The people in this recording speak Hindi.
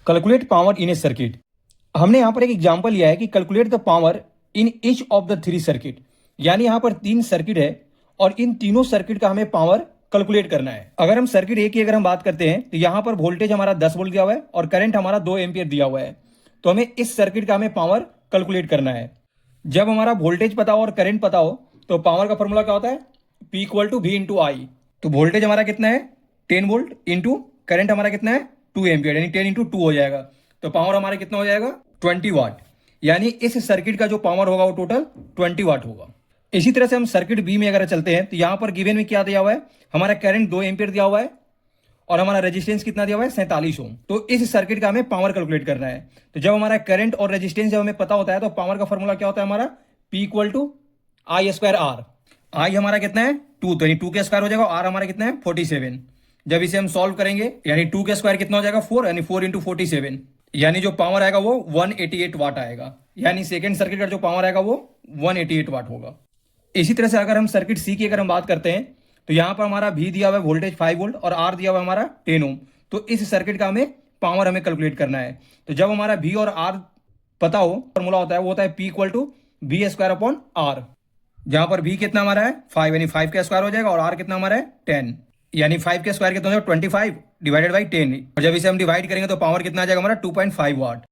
Calculate power in A circuit. हमने यहाँ पर एक एग्जांपल लिया है कि calculate the power in each of the three circuit, यानी यहाँ पर तीन सर्किट है और इन तीनों सर्किट का हमें पावर कैलकुलेट करना है। अगर हम सर्किट ए की अगर हम बात करते हैं तो यहाँ पर वोल्टेज हमारा 10 वोल्ट दिया हुआ है और करंट हमारा 2 एम्पियर दिया हुआ है। तो हमें इस सर्किट का हमें पावर कैलकुलेट करना है। जब हमारा वोल्टेज पता हो और करंट पता हो तो पावर का फॉर्मूला क्या होता है, P equal to V into I. तो वोल्टेज हमारा कितना है 10 वोल्ट इंटू करंट हमारा कितना है 2 एम्पियर, यानी 10 इंटू 2 हो जाएगा। तो पावर हमारा कितना हो जाएगा 20 वाट, यानी इस सर्किट का जो पावर होगा वो टोटल 20 वाट होगा। इसी तरह से हम सर्किट बी में अगर चलते हैं तो यहां पर गिवन में क्या दिया हुआ है, हमारा करंट 2 एम्पियर दिया हुआ है और हमारा रेजिस्टेंस कितना दिया हुआ है 47 ओम। तो इस सर्किट का हमें पावर कैलकुलेट करना है। तो जब हमारा करंट और रेजिस्टेंस जब हमें पता होता है तो पावर का फॉर्मूला क्या होता है हमारा P equal to I square R. I हमारा कितना है 2, तो यानी 2 के स्क्वायर हो जाएगा, आर हमारा कितना है 47। जब इसे हम सॉल्व करेंगे यानी 2 के स्क्वायर कितना हो जाएगा 4, यानी 4 इंटू 47, यानी जो पावर आएगा वो 188 वाट आएगा। यानी सेकंड सर्किट का जो पावर आएगा वो 188 वाट होगा। इसी तरह से अगर हम सर्किट सी की अगर हम बात करते हैं तो यहां पर हमारा भी दिया हुआ है वोल्टेज 5 वोल्ट और आर दिया हुआ है हमारा 10 ओम। तो इस सर्किट का हमें पावर हमें कैलकुलेट करना है। तो जब हमारा भी और आर पता हो, फॉर्मूला होता है वो होता है P equal to v square upon r, जहां पर भी कितना हमारा है 5, यानी 5 का स्क्वायर हो जाएगा और आर कितना हमारा है 10, यानी 5 के स्क्वायर कितना हो जाएगा 25 डिवाइडेड बाई 10। और जब इसे हम डिवाइड करेंगे तो पावर कितना आ जाएगा हमारा 2.5 वाट।